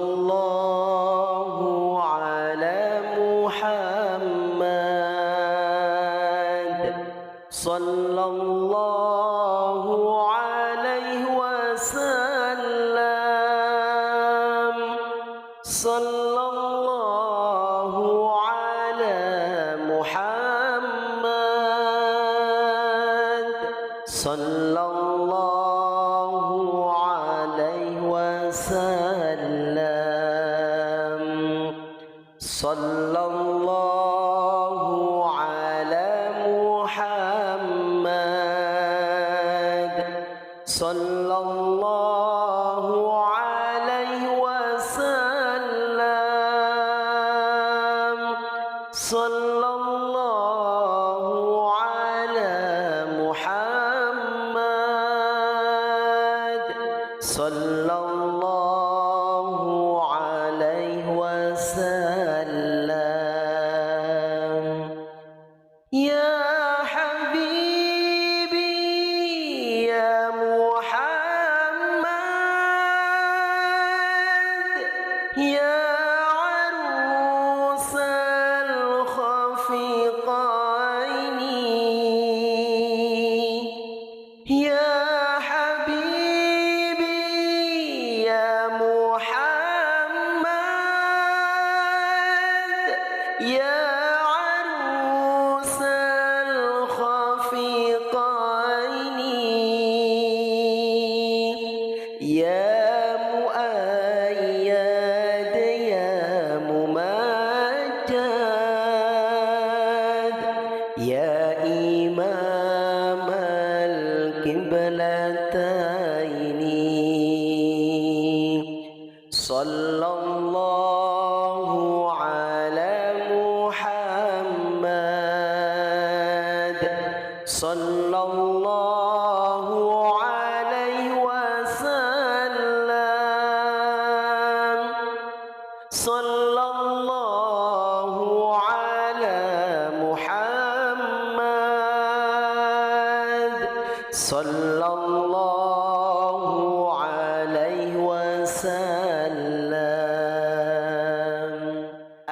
সাল্লাল্লাহু আলা মুহাম্মাদ সাল্লাল্লাহু আলাইহি ওয়াসাল্লাম সাল্লাল্লাহু আলা মুহাম্মাদ সাল্লাল্লাহু আলাইহি ওয়াসাল্লাম সাল্লাল্লাহু আলা মুহাম্মাদ সাল্লাল্লাহু আলাইহি ওয়াসাল্লাম সাল্লাল্লাহু আলা মুহাম্মাদ সাল্লাল্লাহু আলাইহি ওয়াসাল্লাম ইয়া হাবিবি ইয়া মুহাম্মদ ইয়া আরুসাল খাফিকাইনি ইয়া হাবিবি ইয়া মুহাম্মদ ইয়া আরুসাল খাফিকাইনি ইয়া মুআইয়াদ ইয়া মুমাজ্জাদ ইয়া ইমামাল কিবলাতাইনি সাল্লাল্লাহু আলা মুহাম্মাদ সাল্লাল্লাহু আলাইহি ওয়াসাল্লাম সাল্লাল্লাহু আলা মুহাম্মাদ সাল্লাল্লাহু আলাইহি ওয়াসাল্লাম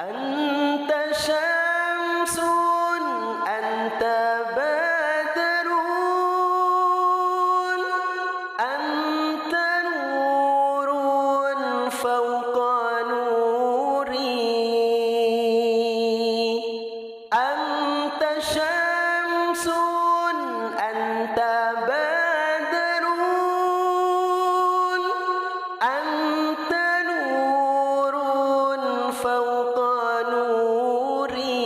আনতা শামসুন আনতা বাদরুন আনতা নূরুন ফাওকা নূরি আনতা শামসুন আনতা বাদরুন আনতা নূরুন ফাওকা নূরি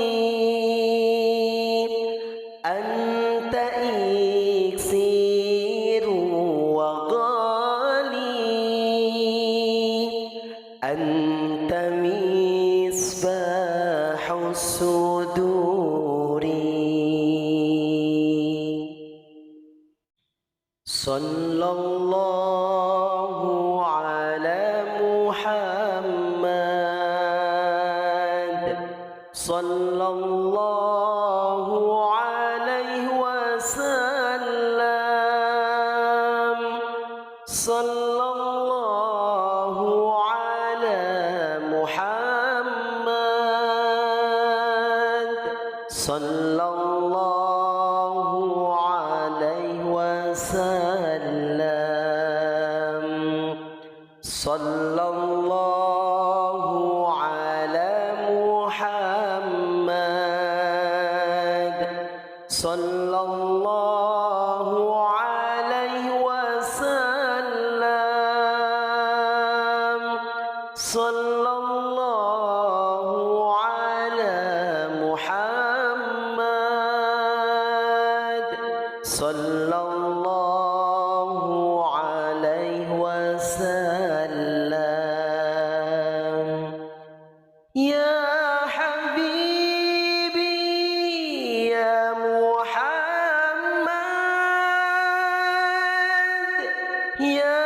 আনতা ইকসিরু ওয়া গালি আনতা মিসবাহুস সুদুরি সাল্লাল্লাহু আলা মুহাম্মাদ সাল্লাল্লাহু আলাইহি ওয়াসাল্লাম সাল্লাল্লাহু আলা মুহাম্মাদ সাল্লাল্লাহু আলাইহি ওয়াসাল্লাম সাল্লাল্লাহু আলা মুহাম্মাদ সাল্লাল্লাহু আলাইহি ওয়াসাল্লাম সাল্লাল্লাহু আলা মুহাম্মাদ সাল্লাল্লাহু আলাইহি ওয়াসাল্লাম ইয়া হাবিবি ইয়া মুহাম্মদ ইয়া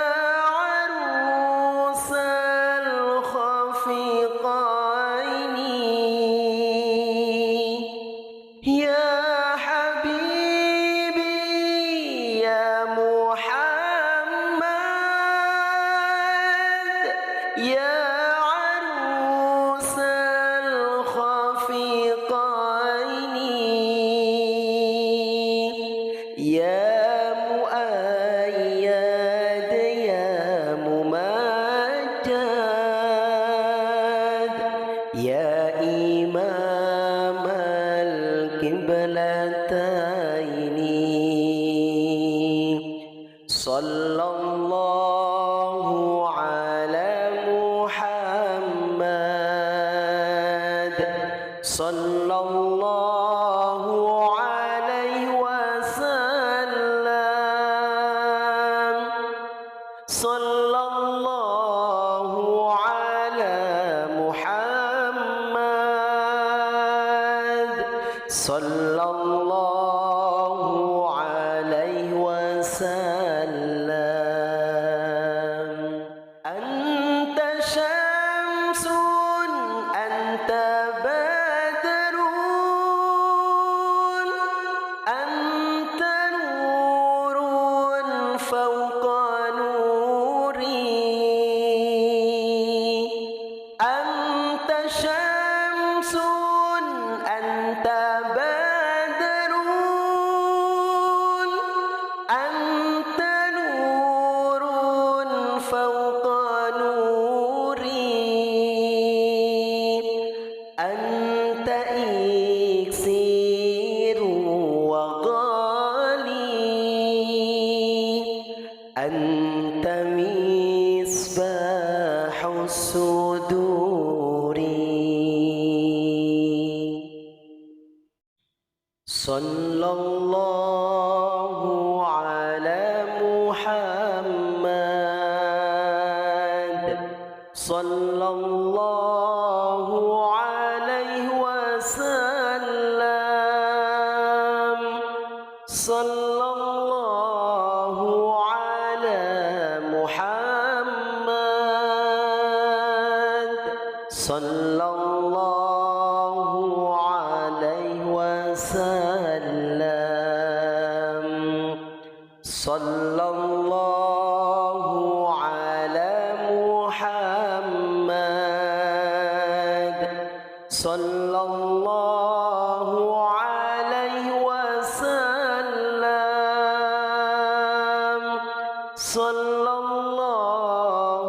আরুসাল খাফি يا عروس الخفيقين يا مؤيد يا ممجد يا إمام القبلتين صلى الله على محمد صلى الله عليه وسلم صلى الله على محمد صلى الله عليه وسلم أنت شمس أنت بدر أنت نور فوق نوري أنت شمس أنت بدر أنت نور فوق نوري أنت إكسير وغالي أنت مصباح الصدور صلى الله على محمد صلى الله عليه وسلم صلى الله على محمد صلى الله عليه وسلم صلى الله على محمد صلى الله عليه وسلم صلى الله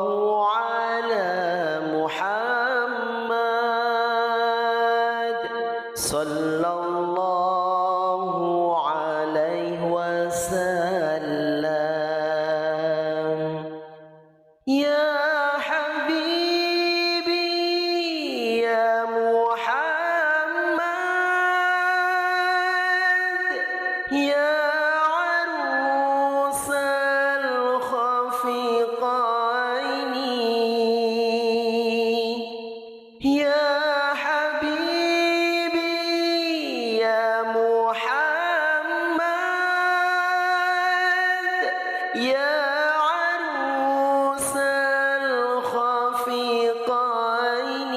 على محمد صلى الله عليه وسلم يا حبيبي يا محمد يا عروس الخفيقين يا حبيبي يا محمد يا عروس الخفيقين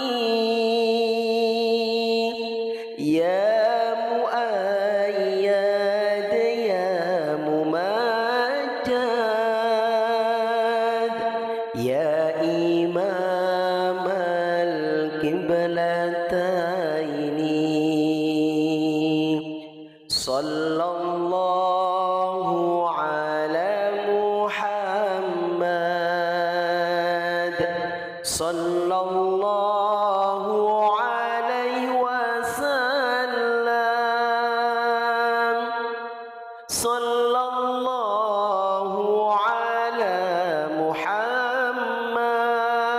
يا مؤيد يا ممجد يا إمام القبلتين صلى الله على محمد صلى الله عليه وسلم صلى الله على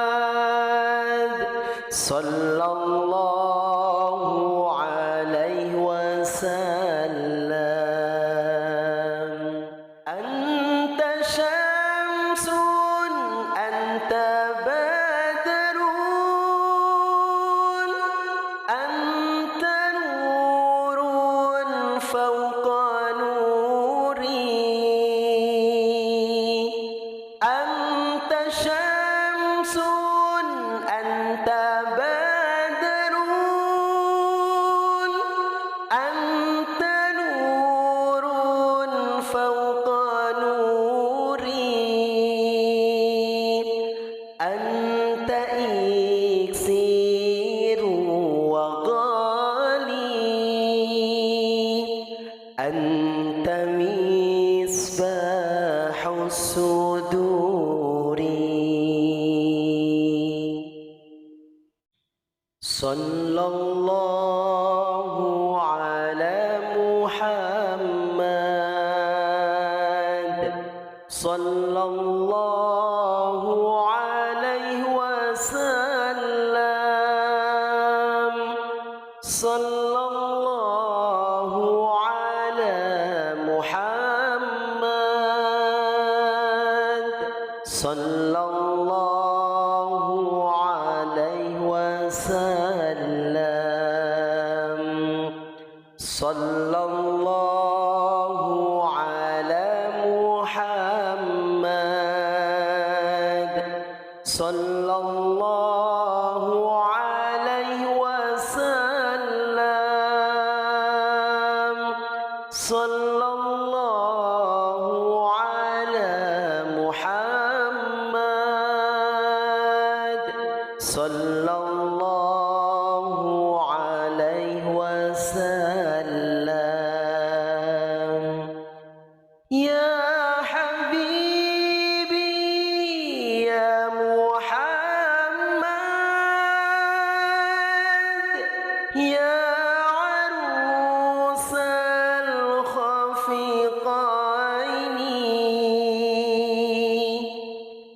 محمد صلى الله عليه وسلم أنت شمس أنت بدر أنت نور فوق نوري أنت شمس أنت بدر أنت نور فوق نوري أنت إكسير وغالي أنت مصباح الصدور صلى الله على محمد صلى الله عليه وسلم صلى الله على محمد صلى الله عليه وسلم صلى الله على محمد صلى الله عليه وسلم صلى الله على محمد صلى الله عليه وسلم يا حبيبي يا محمد يا عروس الخفقين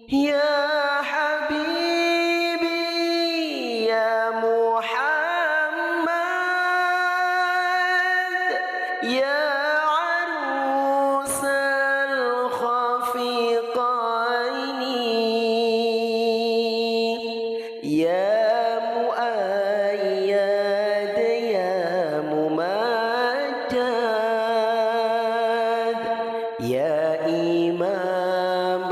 يا حبيبي يا محمد يا عروس الخفقين يا مؤيد يا ممجد يا إمام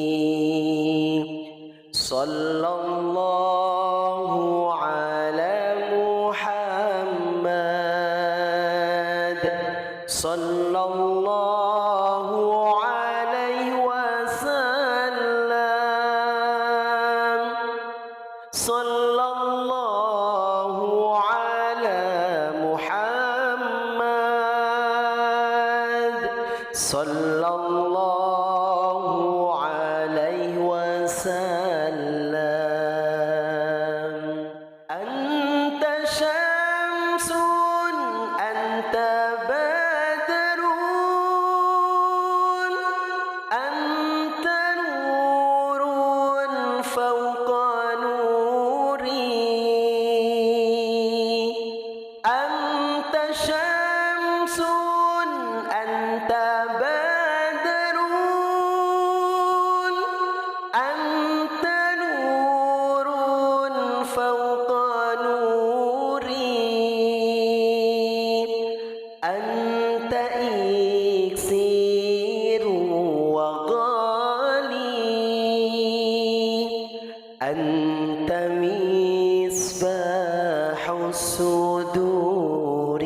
القبلتين صلى الله على محمد صلى الله عليه وسلم صلى الله على محمد صلى الله عليه وسلم أنت شمس أنت بدر أنت نور فوق نوري أنت شمس أنت بدر أنت نور فوق نوري أنت إكسير وغالي أنت مصباح الصدور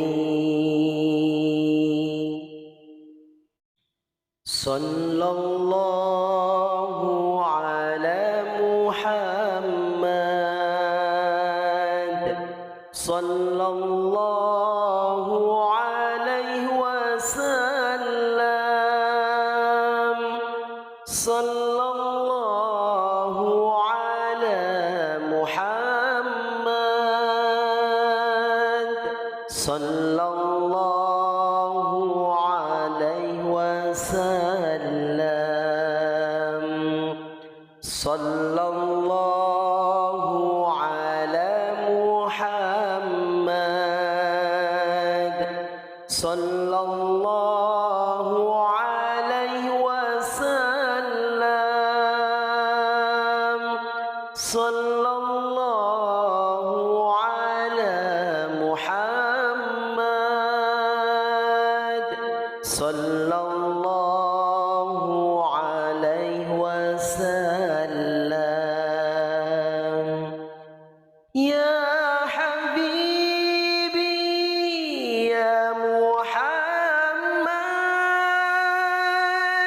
صلى الله على محمد صلى الله عليه وسلم صلى الله على محمد صلى الله عليه وسلم صلى الله على محمد صلى الله عليه وسلم صلى الله على محمد صلى الله عليه وسلم يا حبيبي يا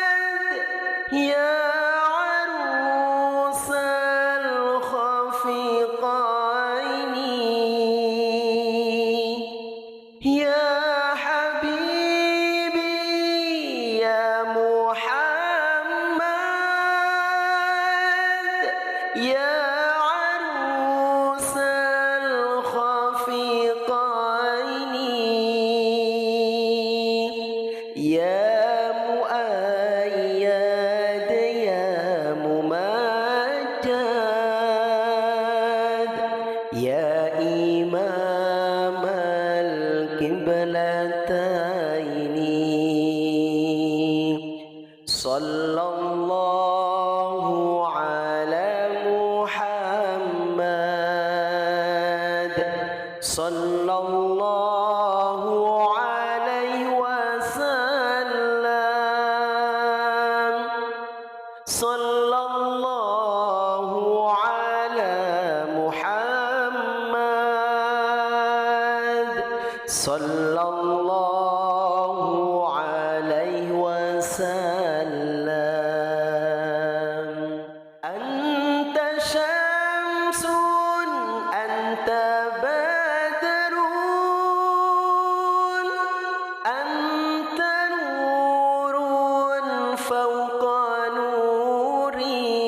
محمد يا عروس الخفقين يا حبيبي يا محمد يا عروس الخفقين يا مؤيد يا ممجد يا إمام القبلتين صلى الله على محمد صلى الله عليه وسلم صلى الله على محمد صلى الله عليه وسلم أنت شمس أنت بدر أنت نور فوق نوري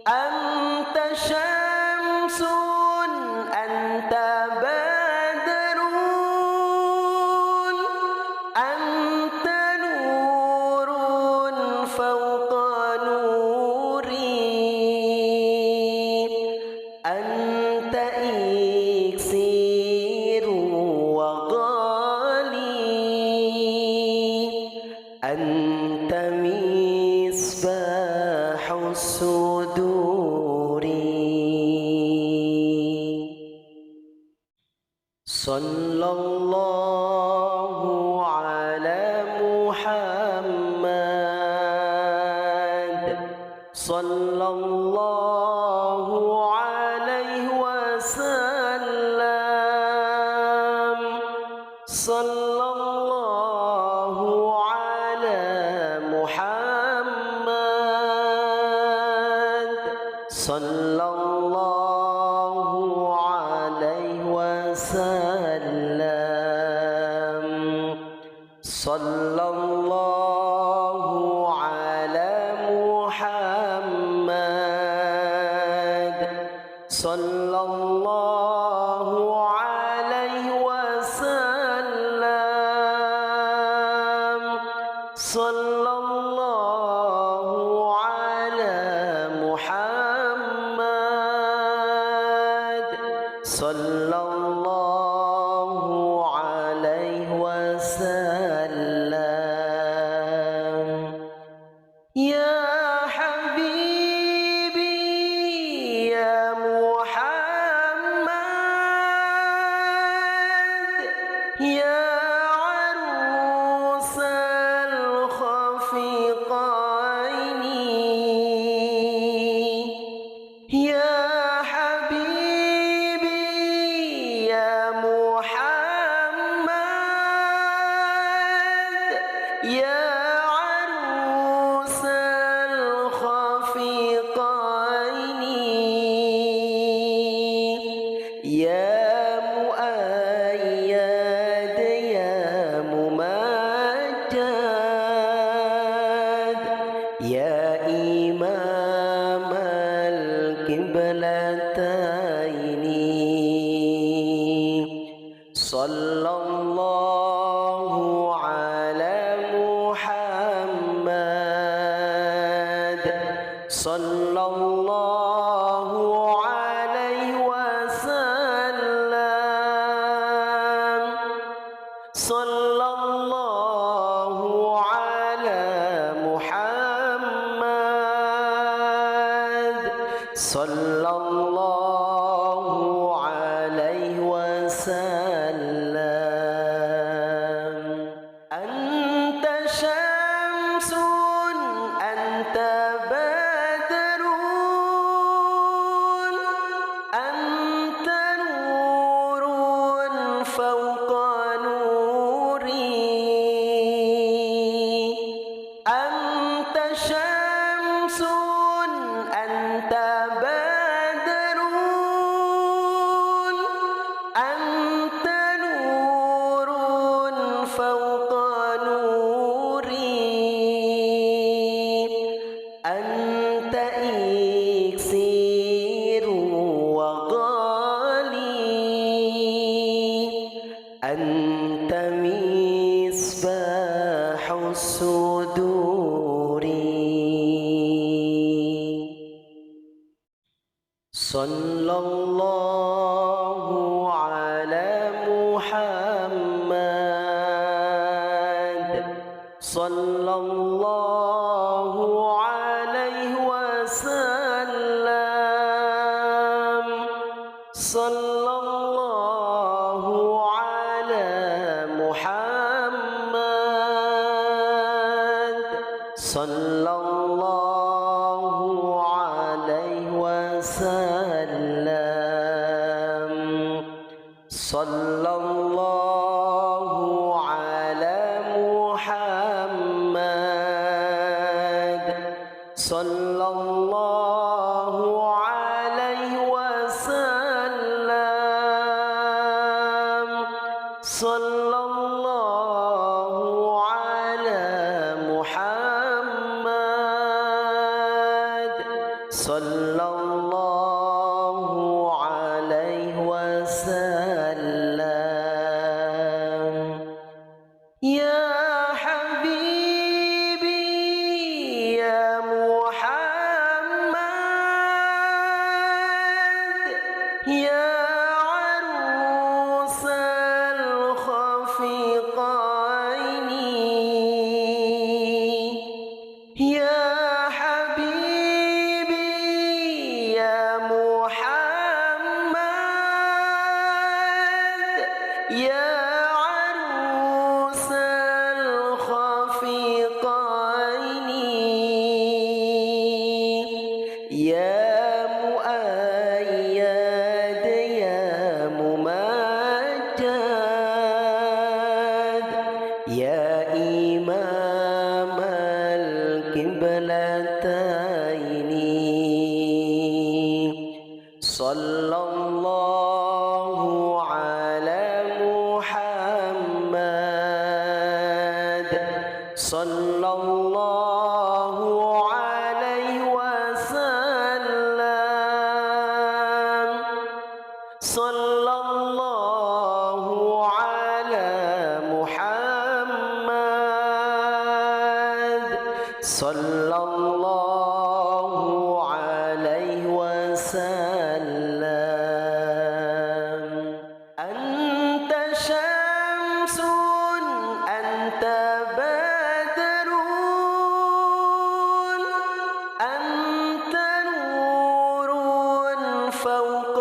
أنت شمس أنت بدر أنت نور فوق نوري أنت إكسير وغالي أنت مصباح الصدور صلى الله على محمد صلى الله عليه وسلم صلى الله على محمد صلى الله عليه وسلم صلى الله على محمد صلى الله عليه وسلم صلى الله على محمد صلى الله عليه وسلم يا حبيبي يا محمد يا عروس الخفقين يا حبيبي يا محمد يا عروس الخفقين يا مؤيد يا ممجد يا إمام القبلتين صلى الله على محمد صلى الله عليه وسلم صلى الله على محمد صلى الله عليه وسلم أنت شمس أنت بدر أنت نور فوق نوري شمس أنت بدر أنت نور فوق نوري أنت إكسير وغالي أنت مصباح الصدور صلى الله على محمد صلى الله عليه وسلم صلى الله على محمد صلى الله عليه وسلم صلى الله على محمد صلى الله عليه وسلم صلى الله على محمد صلى الله عليه وسلم يا حبيبي يا محمد يا عروس الخفقين يا حبيبي يا محمد يا عروس الخفقين يا مؤيد يا ممجد يا إمام القبلتين صلى الله على محمد صلى الله عليه وسلم صلى الله على محمد صلى الله عليه وسلم أنت شمس أنت بدر أنت نور فوق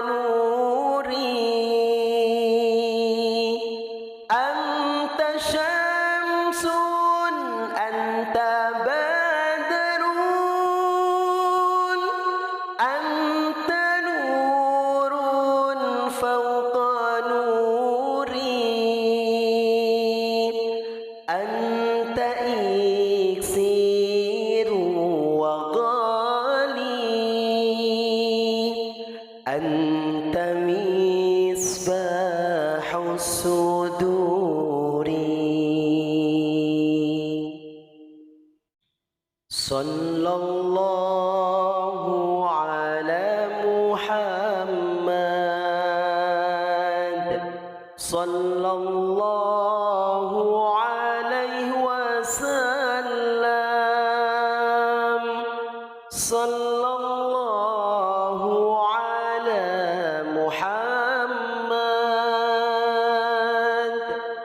نوري أنت شمس أنت بدر أنت نور فوق نوري أنت إكسير وغالي أنت مصباح الصدور صلى الله على محمد صلى الله عليه وسلم صلى الله على محمد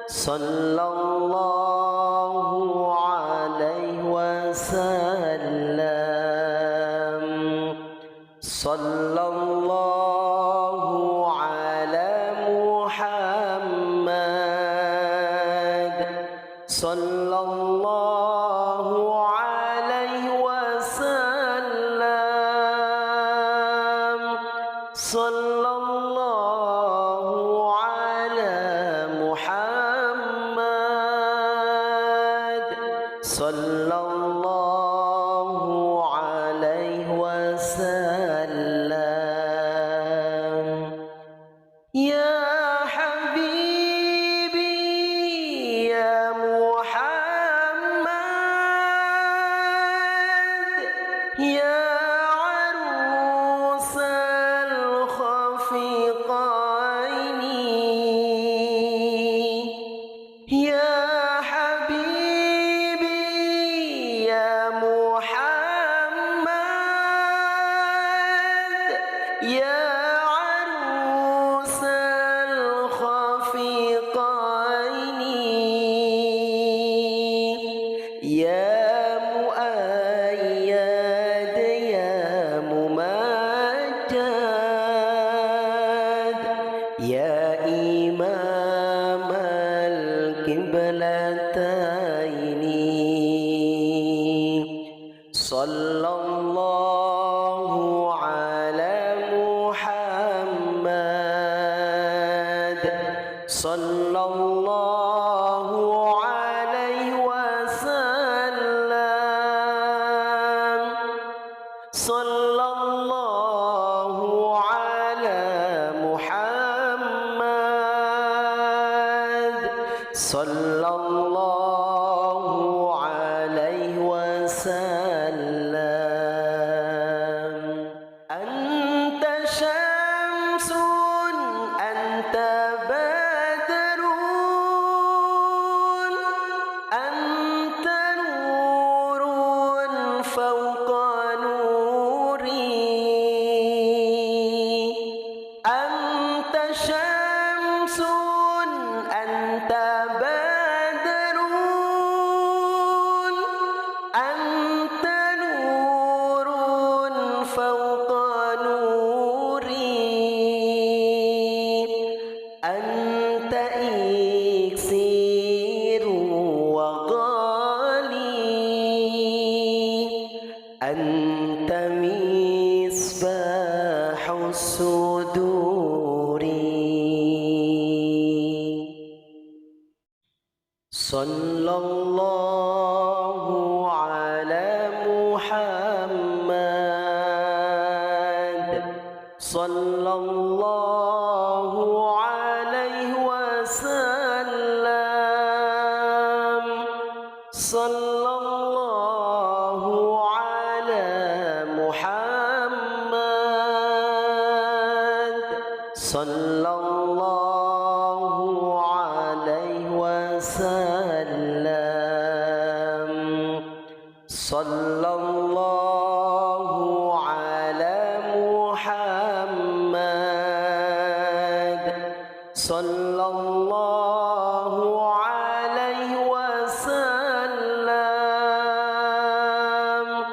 صلى الله عليه وسلم صلى الله على محمد صلى الله عليه وسلم صلى الله على محمد sallallahu alayhi wasallam. Ya habibi ya Muhammad ya يا عروس الخفيقين يا مؤيد يا ممجد يا إمام القبلتين صلى الله على محمد صلى الله عليه وسلم صلى الله على محمد صلى الله عليه وسلم أنت شمس أنت بدر أنت نور فوق نوري أنت شمس أنت بدر أنت نور فوق نوري أنت إكسير وغالي أنت مصباح الصدور صلى الله على محمد صلى الله عليه وسلم صلى الله على محمد صلى الله عليه وسلم صلى الله على محمد صلى الله عليه وسلم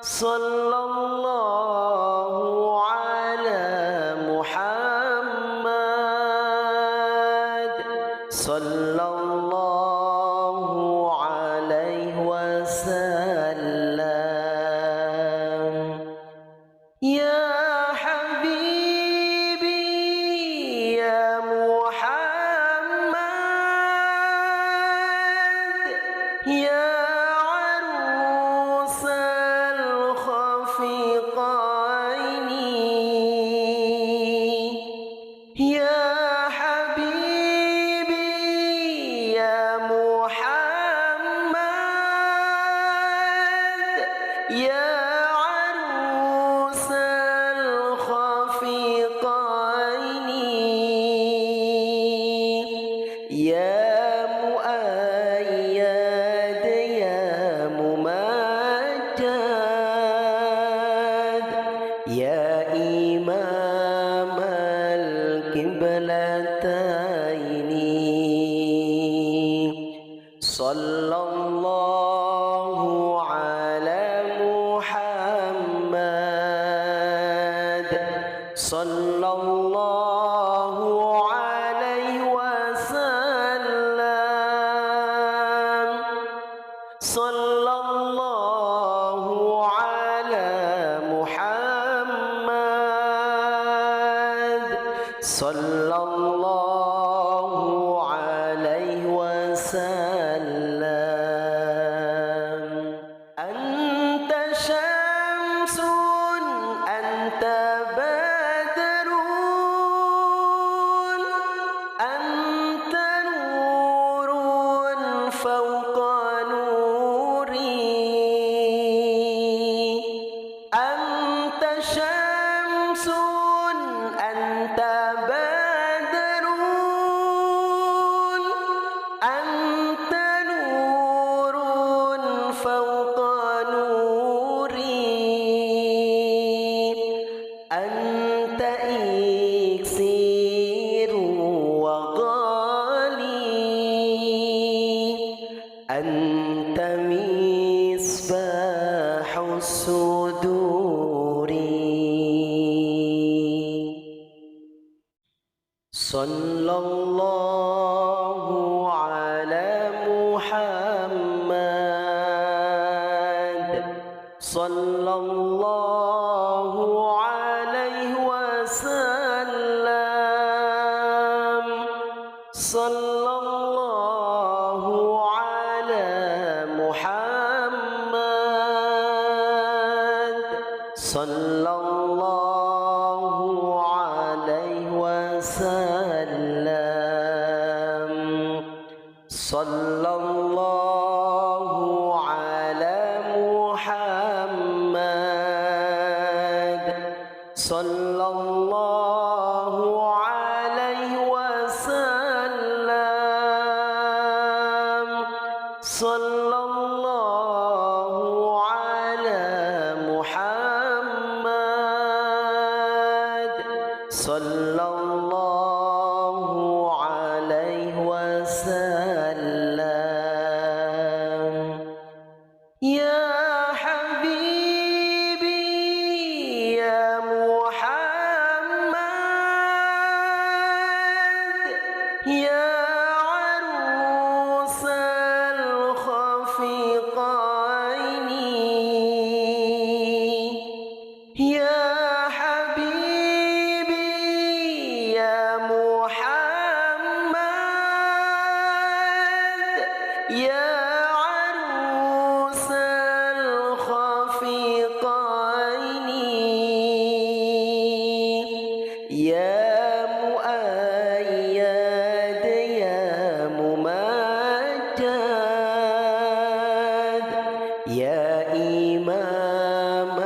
صلى الله على محمد صلى الله عليه وسلم يا حبيبي يا محمد يا عروس الخفيقين يا حبيبي يا محمد يا عروس الخفيقين يا مؤيد يا ممجد يا إمام القبلتين صلى الله على محمد صلى الله عليه وسلم صلى الله على محمد صلى الله عليه وسلم مصباح الصدور صلى الله على محمد صلى الله عليه وسلم صلى الله على محمد صلى الله عليه وسلم صلى الله على محمد صلى الله عليه وسلم صلى الله على محمد صلى الله عليه وسلم يا حبيبي يا محمد يا عروس الخفقين يا حبيبي يا محمد يا عروس الخفقين يا مؤيد يا ممجد يا إمام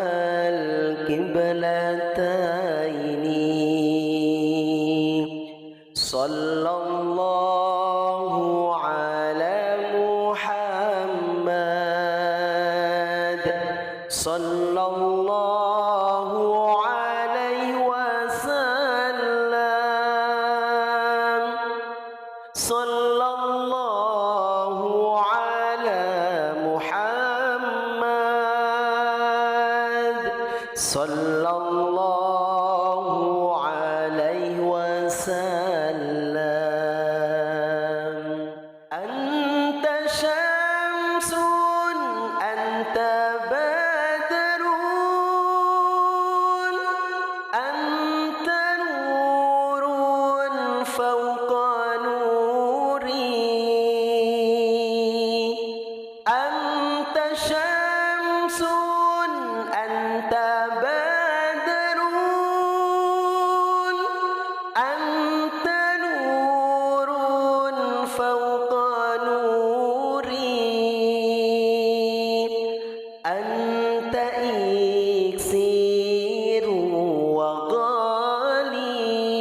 القبلتين صلى الله على محمد صلى الله عليه وسلم صلى الله على محمد صلى الله عليه وسلم أنت شمس أنت بدر أنت نور فوق نوري أنت شمس أنت بدر أنت نور فوق نوري أنت إكسير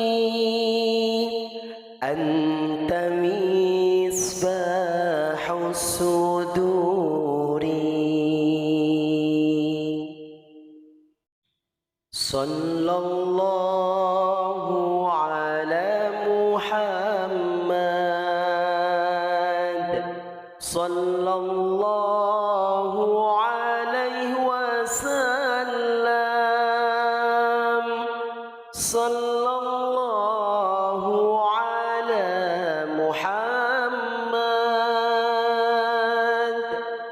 وغالي أنت مصباح الصدور صلى الله على محمد صلى الله عليه وسلم صلى الله على محمد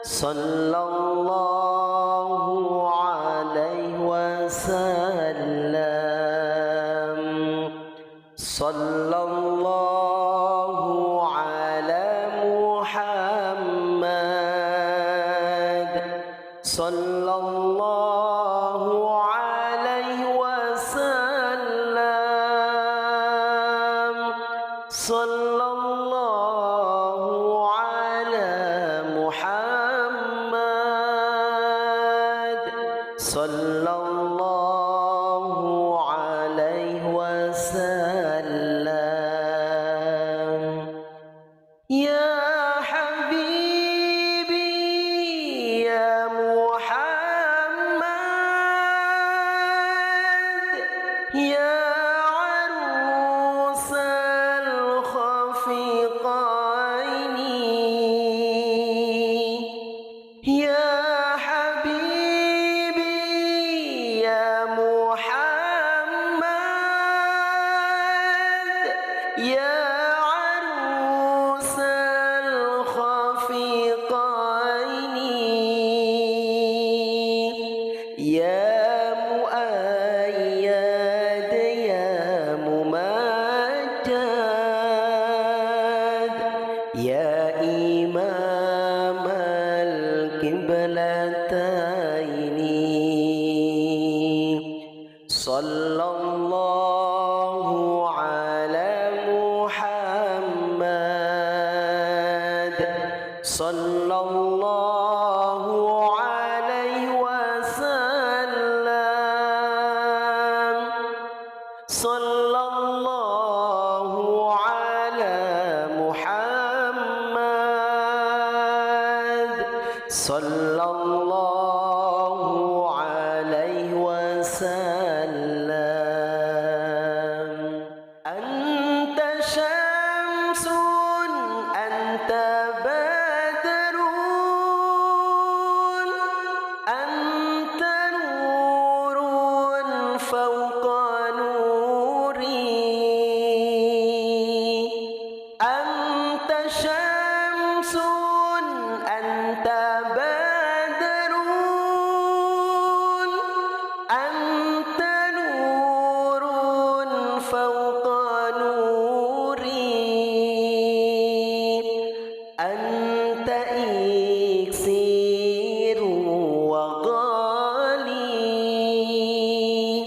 صلى الله عليه وسلم صلى الله على محمد صلى الله عليه وسلم صلى الله على محمد صلى الله عليه وسلم يا حبيبي يا محمد يا عروس الخفقين يا يا مؤيد يا ممجد يا إمام القبلتين صلى الله على محمد صلى الله عليه وسلم صلى الله على محمد صلى الله عليه وسلم أنت شمس أنت بدر أنت نور فوق نوري أنت شمس أنت بدر أنت نور فوق نوري أنت إكسير وغالي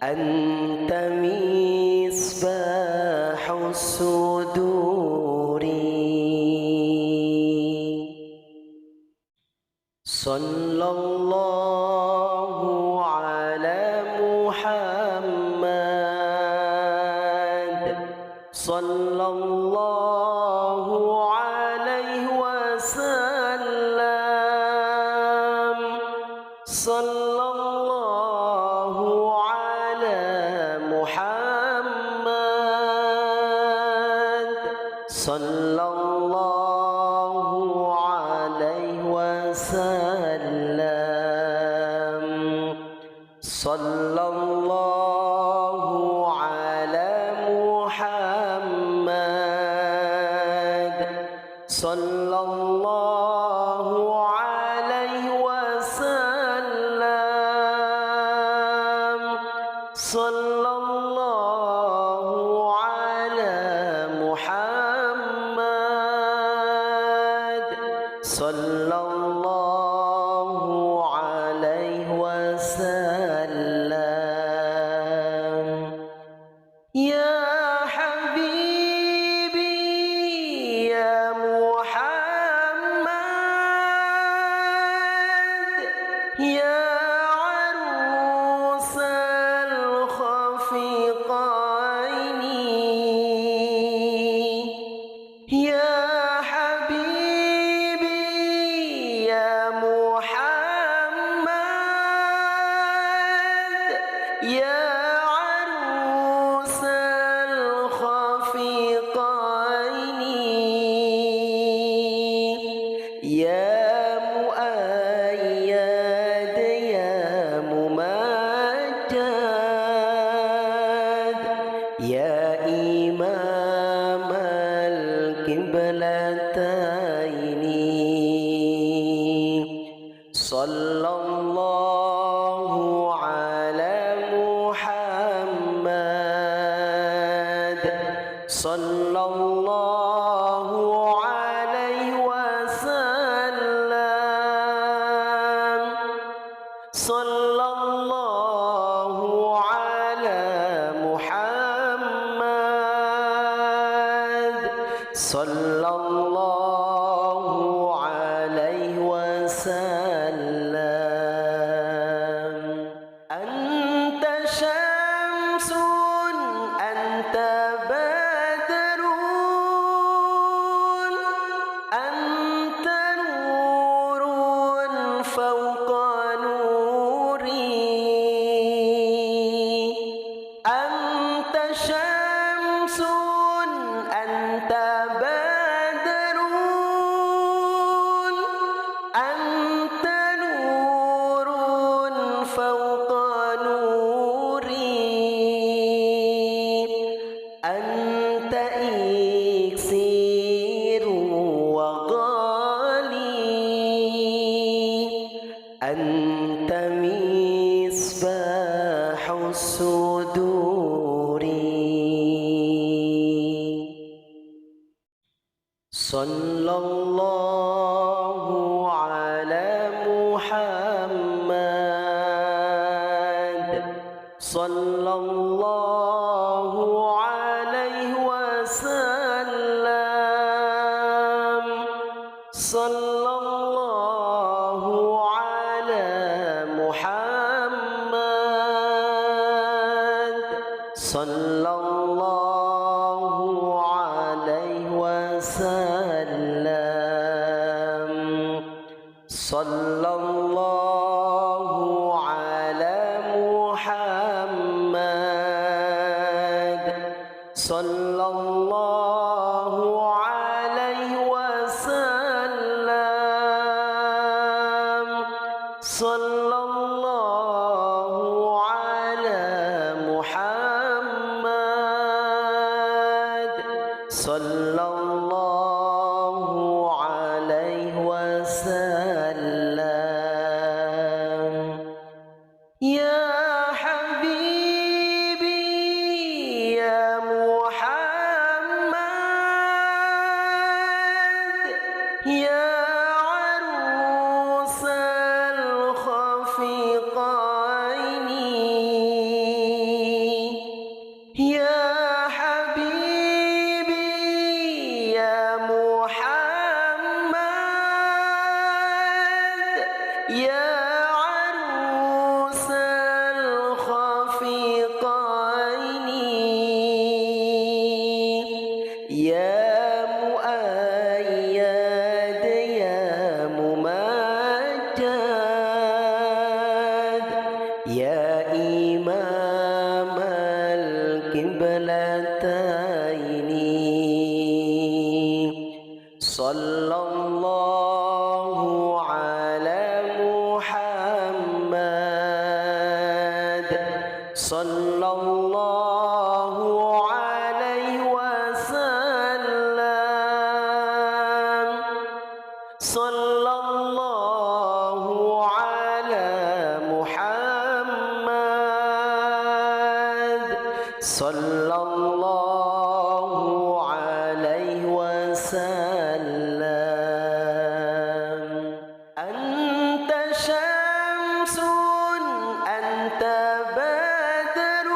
أنت مصباح الصدور صلى الله على محمد صلى الله عليه وسلم صلى الله على محمد صلى الله عليه وسلم صلى الله على محمد صلى الله عليه وسلم صلى الله على محمد صلى الله عليه وسلم يا حبيبي يا محمد يا عروس الخفقين يا حبيبي يا محمد يا عروس الخفقين يا مؤيد يا ممجد يا إمام القبلتين صلى الله على محمد صلى الله عليه وسلم صلى الله على محمد صلى الله عليه وسلم أنت شمس أنت بدر أنت نور فوق نوري أنت شمس أنت بدر أنت نور فوق نوري أنت إكسير وغالي أنت صلى الله عليه وسلم صلى الله على محمد صلى الله عليه وسلم صلى الله على محمد صلى الله عليه وسلم صلى الله على محمد صلى الله عليه وسلم يا حبيبي يا محمد يا عروس الخفيقين يا حبيبي يا محمد يا عروس الخفيقين يا مؤيد يا ممجد يا إمام القبلتين صلى الله على محمد صلى الله عليه وسلم صلى الله على محمد صلى الله عليه وسلم أنت شمس أنت بدر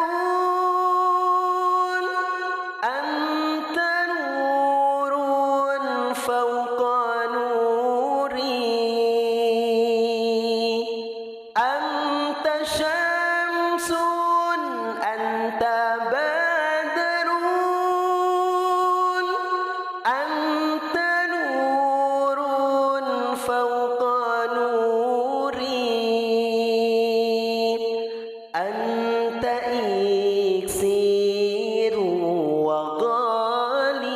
أنت نور فوق نوري أنت شمس أنت بدر أنت نور فوق نوري أنت إكسير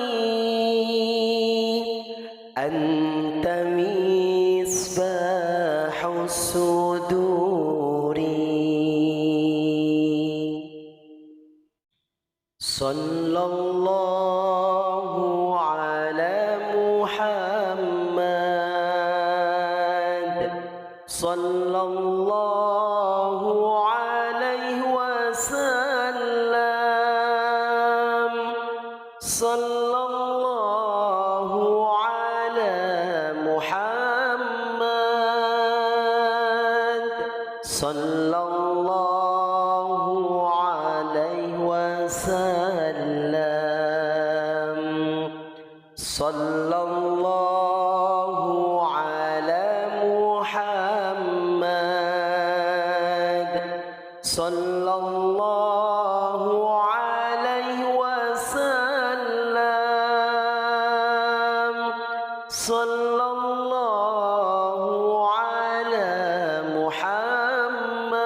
وغالي أنت مصباح الصدور صلى الله على محمد صلى الله عليه وسلم صلى الله على محمد صلى الله عليه وسلم صلى الله على محمد صلى الله عليه وسلم صلى الله على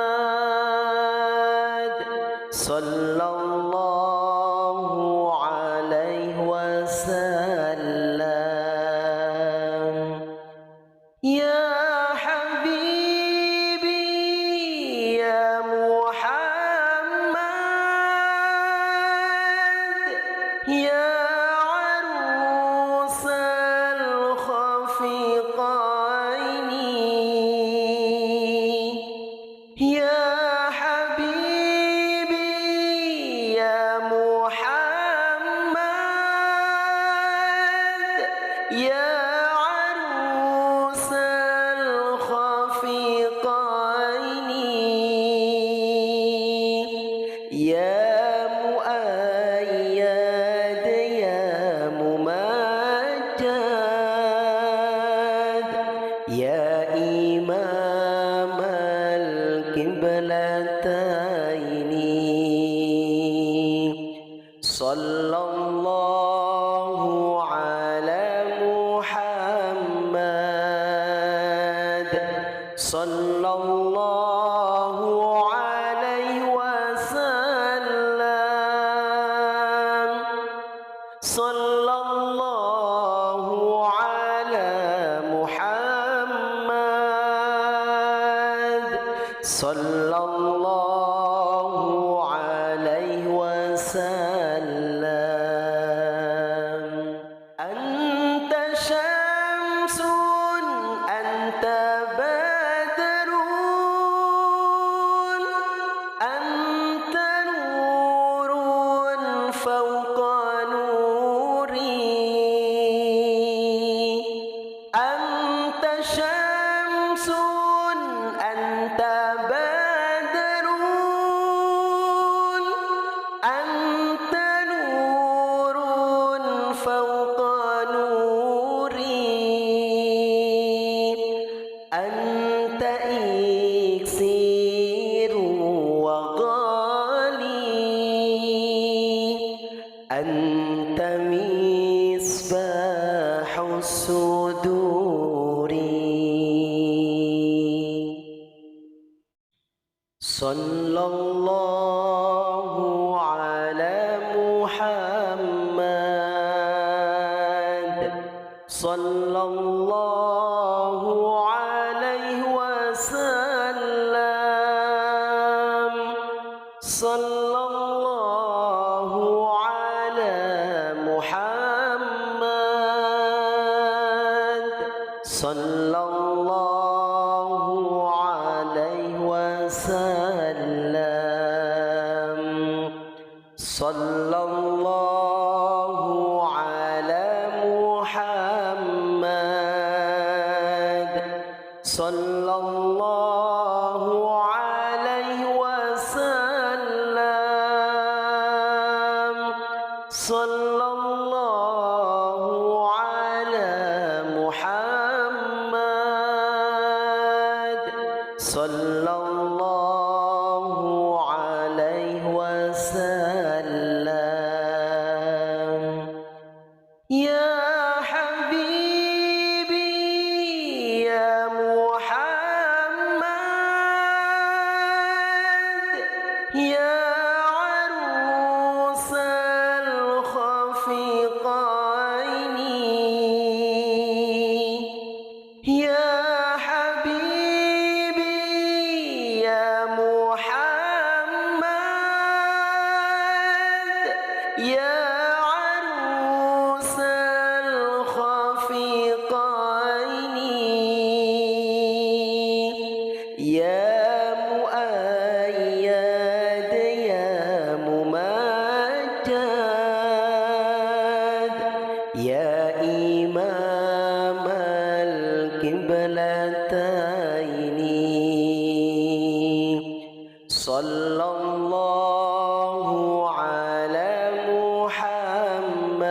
محمد صلى الله عليه وسلم يا حبيبي يا محمد يا عروس الخفيقين يا حبيبي يا يا مؤيد يا ممجد يا إمام القبلتين صلى الله على محمد صلى الله عليه وسلم صلى الله على محمد صلى الله عليه وسلم أنت شمس أنت بدر أنت نور فوق نوري أنت شمس أنت بدر أنت نور فوق نوري أنت إكسير وغالي أنت مصباح الصدور صلى الله على محمد صلى الله عليه وسلم صلى الله على محمد صلى الله عليه وسلم صلى الله على محمد صلى الله عليه وسلم صلى الله على محمد صلى الله عليه وسلم يا حبيبي يا محمد يا عروس الخفقين يا حبيبي يا محمد يا عروس الخفقين يا مؤيد يا ممجد يا إمام القبلتين صلى الله على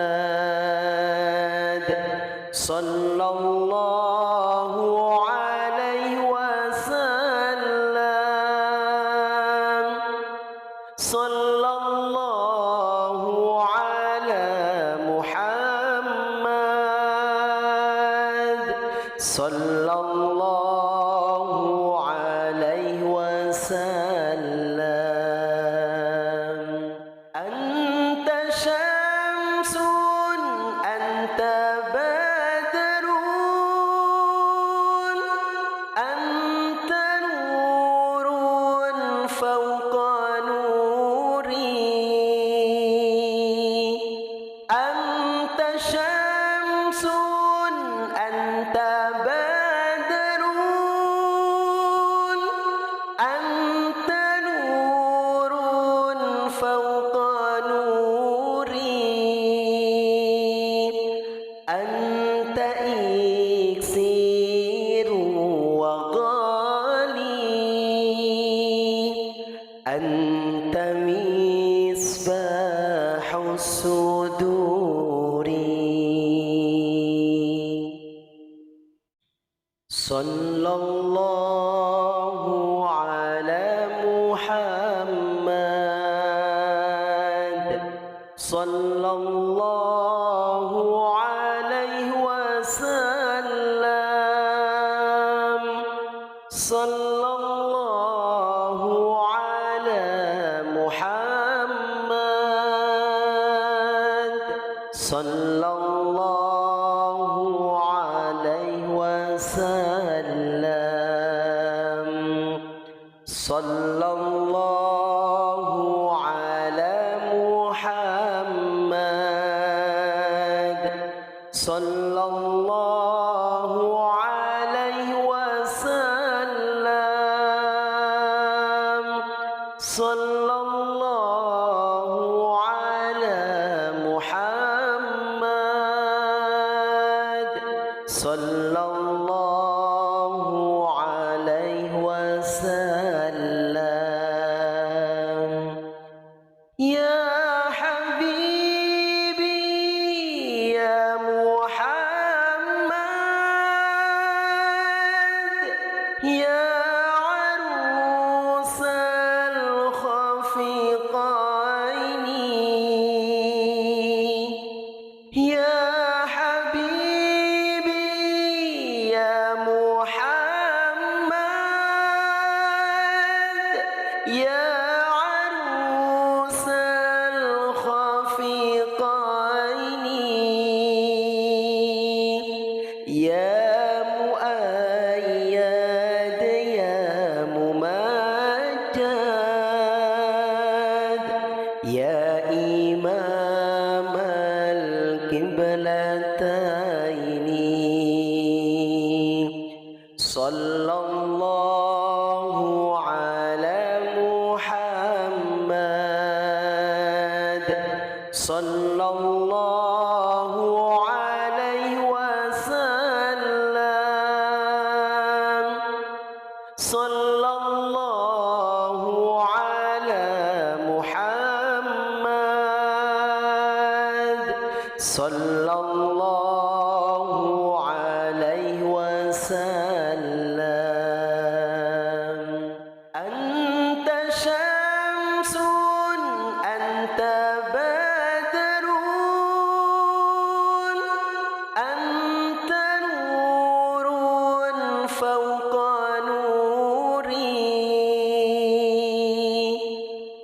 محمد صلى الله عليه وسلم صلى الله على محمد صلى الله عليه وسلم أنت شمس أنت بدر أنت نور فوق نوري أنت شمس أنت بدر أنت نور فوق نوري أنت إكسير وغالي الله على محمد صلى الله عليه وسلم صلى الله على محمد صلى الله عليه وسلم صلى الله على محمد صلى الله عليه وسلم صلى الله على محمد صلى الله عليه وسلم يا حبيبي يا محمد يا عروس الخفيقين يا حبيبي يا محمد يا عروس الخفيقين يا مؤيد يا ممجد يا إمام القبلتين صلى الله على محمد صلى الله عليه وسلم صلى الله على محمد صلى الله عليه وسلم أنت شمس أنت بدر أنت نور فوق نوري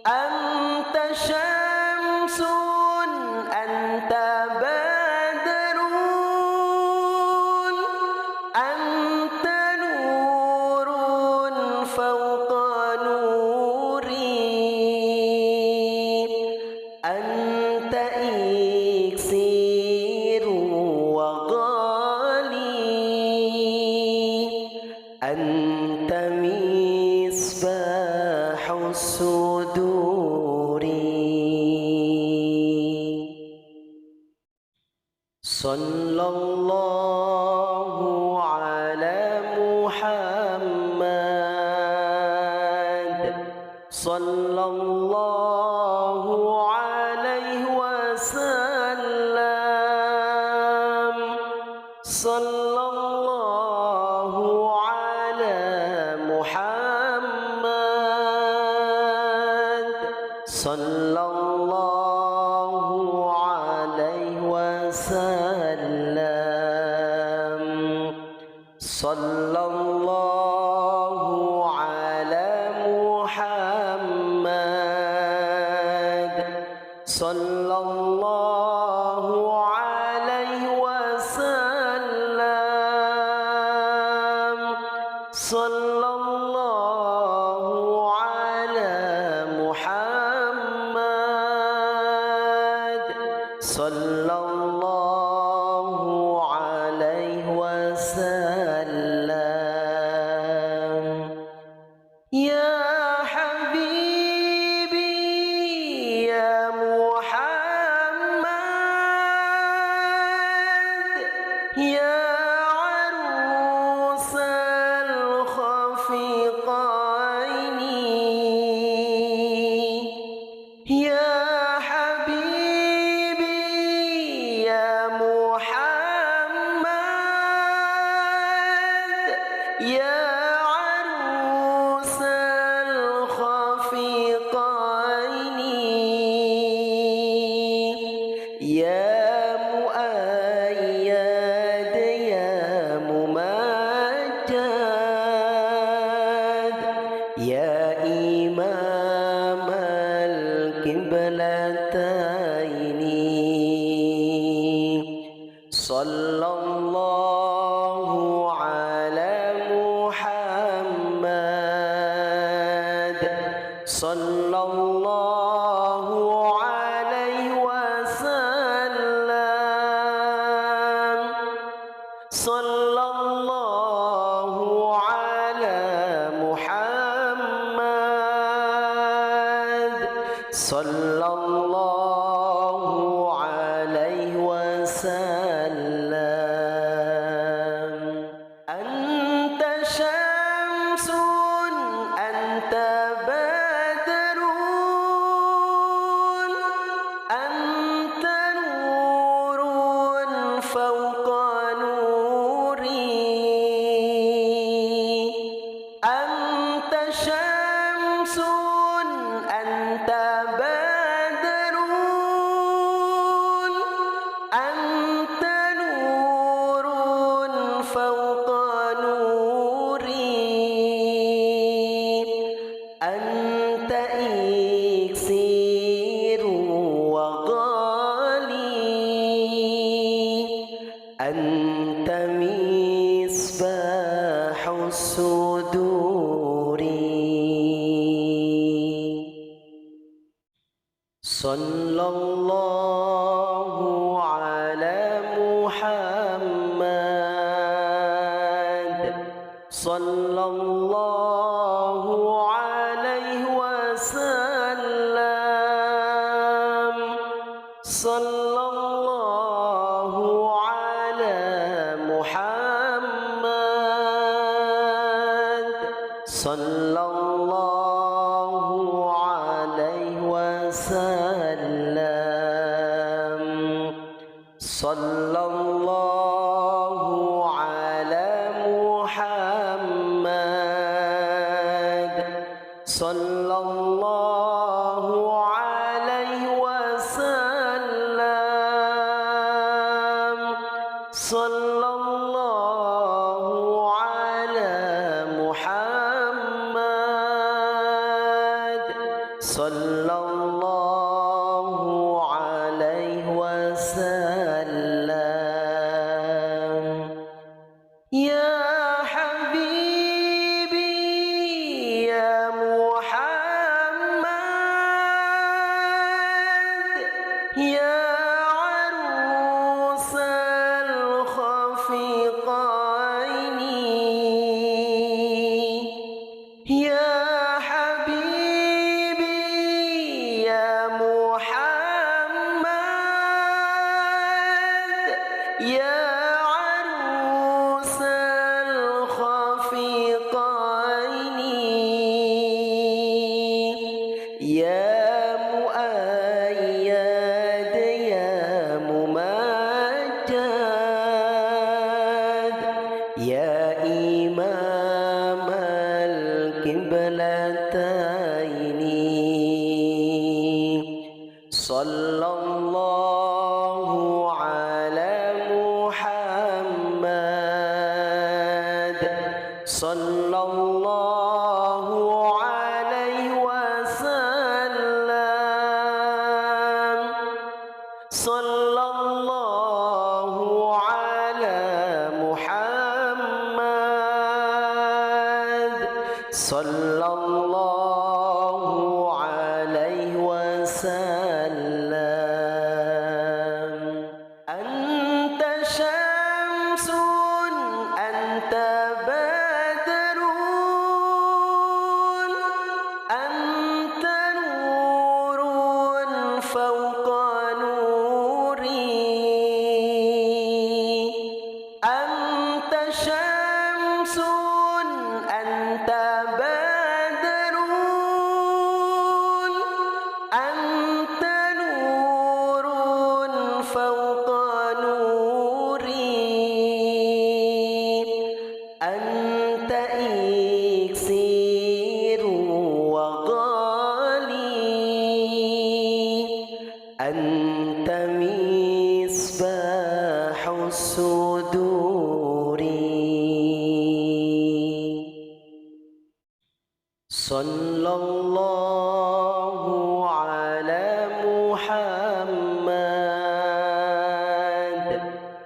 أنت شمس أنت بدر أنت نور فوق نوري أنت إكسير وغالي أنت مصباح الصدور صلى الله على محمد صلى الله عليه وسلم صلى الله على محمد صلى الله عليه وسلم صلى الله على محمد صلى الله عليه وسلم صلى الله على محمد صلى الله عليه وسلم يا حبيبي يا محمد يا عروس الخفيقين يا إمام القبلتين صلى الله على محمد صلى الله عليه وسلم صلى الله على محمد صلى الله عليه وسلم أنت شمس أنت بدر أنت نور فوق نوري أنت شمس أنت بدر أنت نور فوق نوري أنت إكسير وغالي أنت مصباح الصدور صلى الله على محمد صلى الله عليه وسلم صلى الله على محمد صلى الله عليه وسلم صلى الله على محمد صلى الله عليه وسلم صلى الله على محمد صلى الله عليه وسلم يا حبيبي يا محمد يا عروس الخفقين يا حبيبي يا محمد يا عروس الخفقين يا مؤيد يا ممجد يا إمام القبلتين صلى الله على محمد صلى الله عليه وسلم صلى الله على محمد صلى الله عليه وسلم أنت شمس أنت بدر أنت نور فوق نوري أنت شمس أنت بدر أنت نور فوق نوري أنت إكسير وغالي أنت مصباح الصدور sallallahu ala Muhammad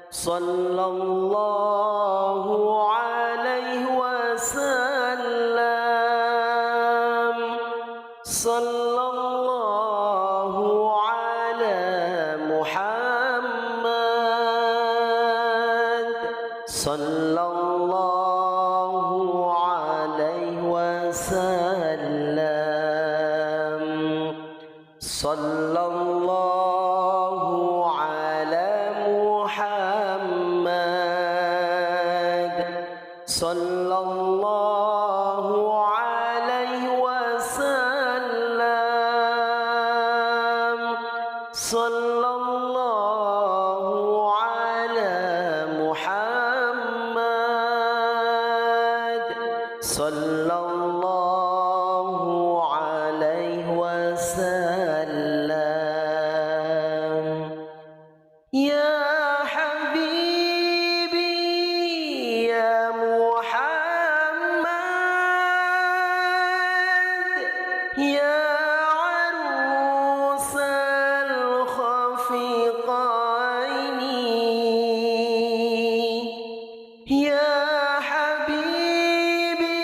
sallallahu alaihi wasallam sallallahu ala Muhammad sallallahu alaihi wasallam sallallahu ala Muhammad sallallahu alaihi wasallam sallallahu ala Muhammad sallallahu alaihi wasallam. Ya habibi ya Muhammad ya arusal khafiqaini ya habibi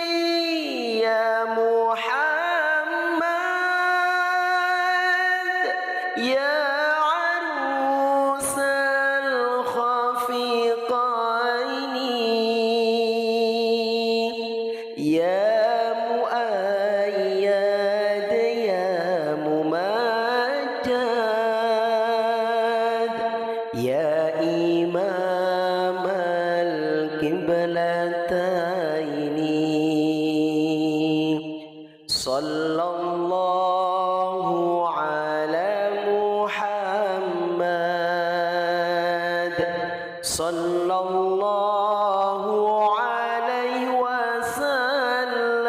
ya Muhammad ya يا مؤيد يا ممجد يا إمام القبلتين صلى الله على محمد صلى الله عليه وسلم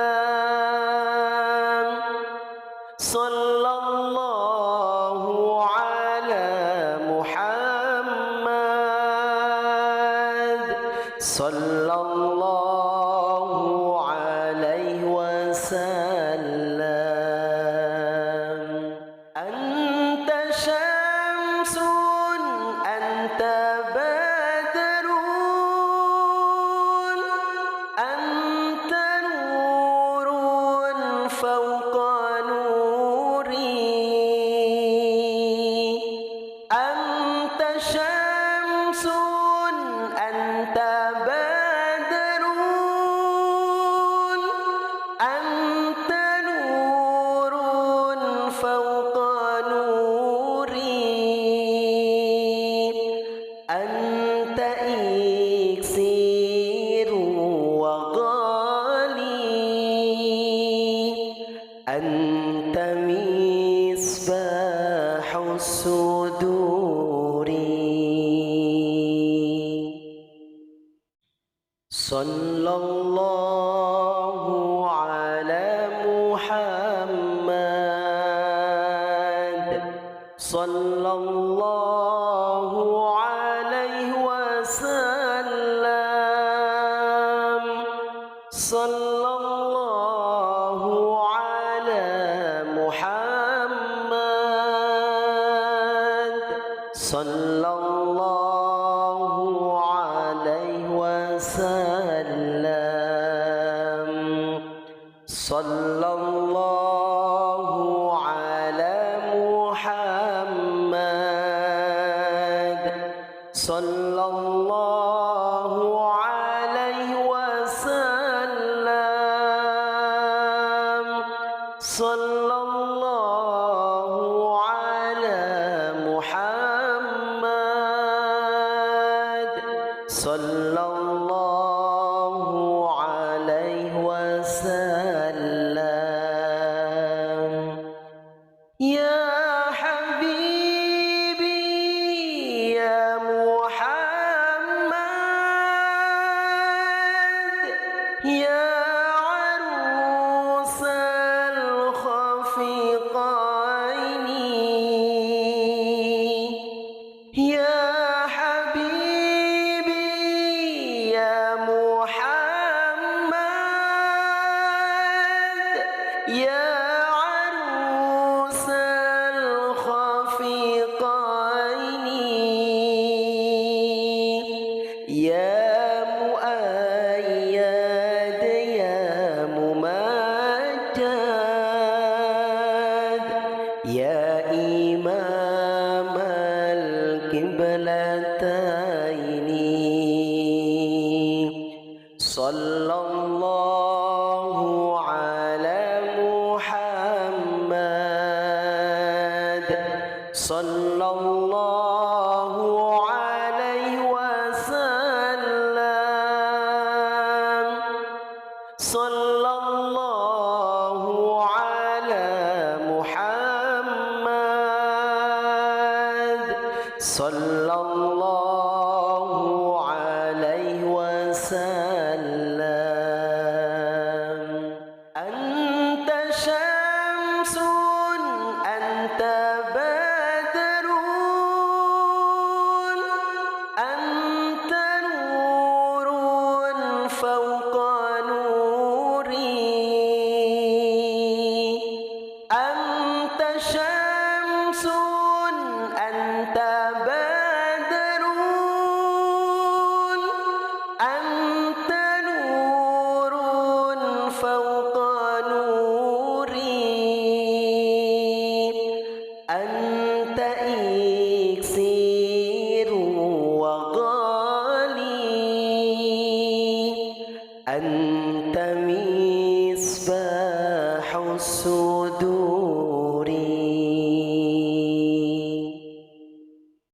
صلى الله على محمد صلى الله عليه وسلم أنت شمس أنت بدر أنت نور فوق نوري أنت شمس أنت بدر أنت نور فوق نوري أنت إكسير وغالي أنت مصباح الصدور صلى الله على محمد صلى الله عليه وسلم صلى الله على محمد صلى الله عليه وسلم صلى الله على محمد صلى الله عليه وسلم صلى الله على محمد صلى الله عليه وسلم يا حبيبي يا محمد يا عروس الخفيقين يا حبيبي يا يا عروس الخفيقين يا مؤيد يا ممجد يا إمام القبلتين صلى الله على محمد صلى الله عليه وسلم صلى الله على محمد صلى الله عليه وسلم أنت شمس أنت بدر أنت نور فوق نوري أنت شمس أنت بدر أنت نور فوق نوري أنت إكسير وغالي أنت